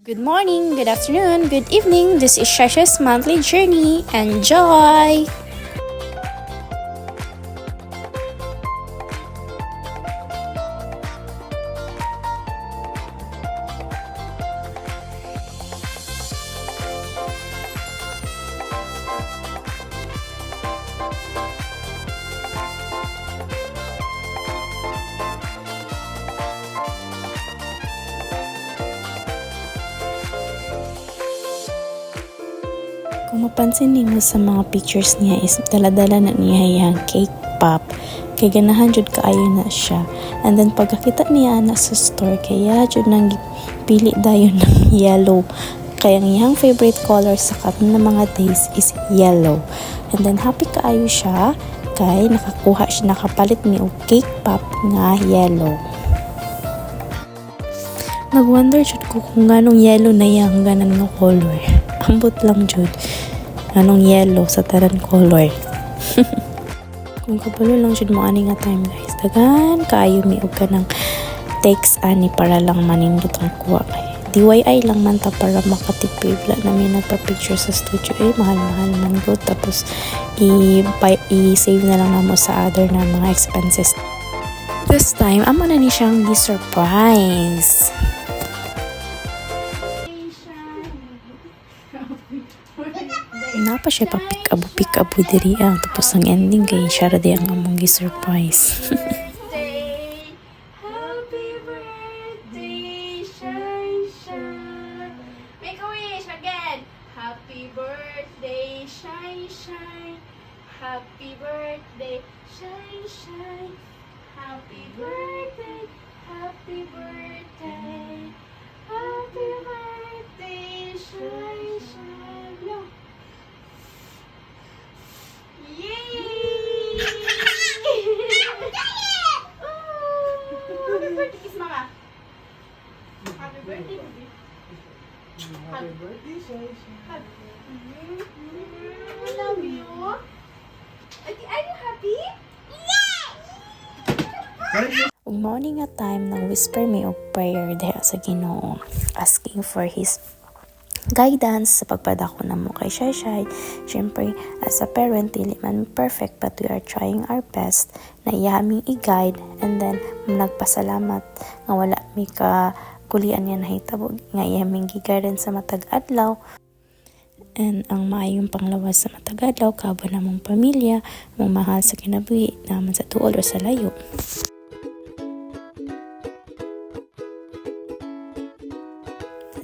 Good morning, good afternoon, good evening. This is Shasha's monthly journey. Enjoy! Kung mapansin niyo sa mga pictures niya is dala-dala na niya yung cake pop. Kaya ganahan jud kaayo na siya. And then pagkakita niya na sa store, kaya jud nang pili dayon ng yellow. Kaya ang iyang favorite color sa karon na mga days is yellow. And then happy kaayo siya kay nakapalit ni og cake pop nga yellow. Nag-wonder jud ko kung nganong yellow na yang ganan nga color. Ambot lang jud anong yellow sa taran color. Kung kabalo lang jud mo ani nga time guys, dagan kaayo mi og kanang text ani para lang manindot ang kuha kay DIY lang man ta para makatipid la namin nagpa-picture sa studio mahal-mahal man go tapos i-save na lang namo sa other na mga expenses. This time amo na ni siyang gi-surprise. Napa siya pa pick up diri tapos ang ending kay siya ra di ang among gi-surprise. Happy birthday, Shine Shine. Make a wish again. Happy birthday, Shine Shine. Happy birthday, Shine Shine. Happy birthday, happy birthday. Happy birthday, Shine Shine. No. Yay! Happy birthday, kiss mama. Happy birthday, baby. Happy birthday, Shai. I love you. Are you happy? Ug morning nga time nang whisper me og prayer diha sa Ginoo, asking for his guidance sa pagpadako namo kay Shai. Syempre, as a parent, dili man perfect but we are trying our best na iyaming i-guide and then nagpasalamat nga wala mi ka kulian niya nahitabo nga iyaming gi-guide sa matag adlaw. And ang maayong panglawas sa matag adlaw kabo namong pamilya, mong mahal sa kinabuhi naman sa tuol o sa layo.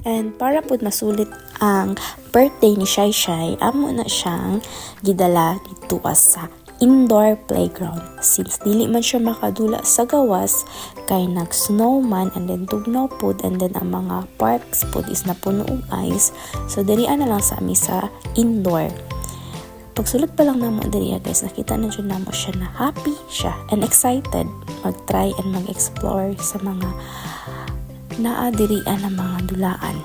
And para pud masulit ang birthday ni Shai, amo na siyang gidala dito sa indoor playground. Since dili man siya makadula sa gawas, kay nag-snowman and then tugnaw pud and then ang mga parks pud is napuno og ice. So dirian na lang sa ami sa indoor. Pagsulod pa lang namo diriya guys, nakita na jud namo siya na happy siya and excited mag-try and mag-explore sa mga naadirian ng mga dulaan.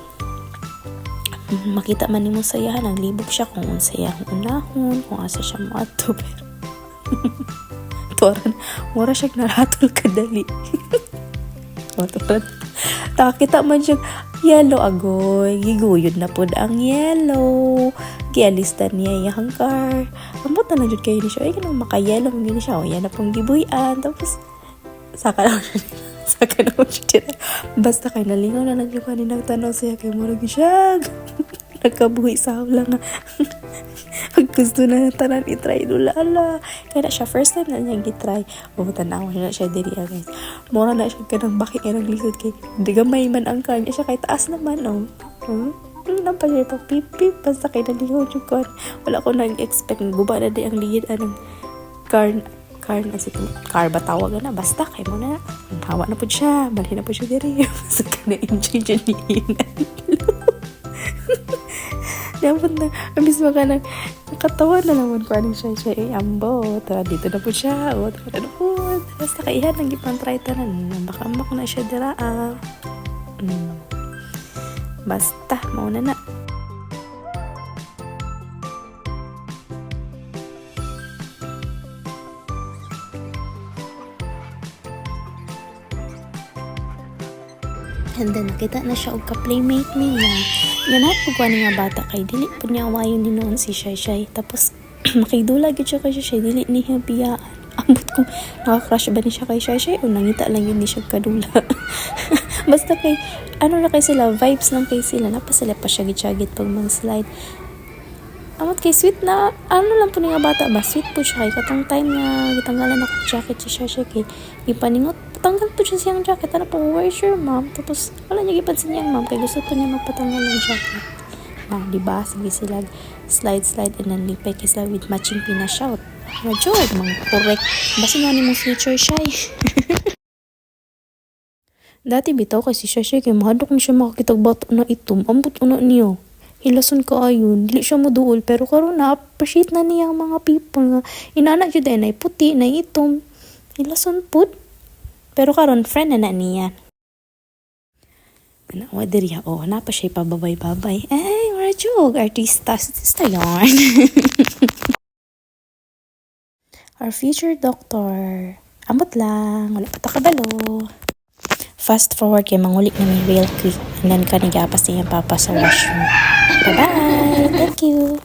Makita man nimo saya, naglibog siya kung unsaya ang unahon, kung asa siya moadto pero toran mura siya naratol kadali. Toran takita man siya yellow agoy, giguyod na pud ang yellow. Gialistan niya yung car. Ambot na lang jud kayo ni siya, ay kanang maka-yellow mo gini siya, o yan na pong gibuyan. Tapos saka lang siya basta kay nalingaw na nagluka ni nagtanaw siya kay murag siya nagkabuhi sa hawla nga pag gusto na tanan i-try dulala kaya na siya first time na niya gitry tanaw na siya diri guys mura na siya kanang baki ng lisod kay di gamay man ang kanya siya kay taas naman pa siya pag pipip basta kay nalingaw jud ko wala ko nag-expect guba na di ang ligid anong car ba tawag na basta kay mo na hawa na po siya bali na po siya diri sa kana enjoy dyan niinan dapat na abis maka na nakatawa na naman ko anong siya ambo tara dito na po siya tara na po basta kay ihan nang ipantry tanan baka na siya dira basta mauna na. and then nakita na siya og ka-playmate niya. Ganat po ko nga bata kay dili po niya awayon ni noon si Shay. Tapos makidula gyud siya kay Shay, dili niya biyaan. Ambot ko naka-crush ba ni siya kay Shay o nangita lang yun ni siya kadula. Basta kay ano na kay sila, vibes lang kay sila, napasala pa siya gitsagit pag mag-slide. Amot kay sweet na, ano lang po nga bata ba, sweet po siya kay katong time nga gitanggalan ako jacket si Shay kay ipaningot, tanggal po siya siyang jacket, ano po, where's your mom? Tapos wala niya gipansin niyang mom kay gusto po niya magpatanggal ng jacket. Diba, sige sila slide and then lipay kay sila with matching pinashout. Radyo, mga correct. Basta nga ni mong future Shay. Dati bitaw kasi siya kay mahadok na siya makakitag bato na itom. Ambot una niyo. Hilason ka ayun. Dili siya maduol. Pero karon na appreciate na niya ang mga people nga. Inana jud na puti na itom. Hilason pud. Pero karon friend na niya. Nawa diri oh, na pa siya pababay-babay. Eh, radyo, artista yarn. Our future doctor. Ambot lang, wala pa ta kabalo. Fast forward kay mangulik na may real quick. And then kanigapas niya papa sa washroom. Bye-bye! Thank you!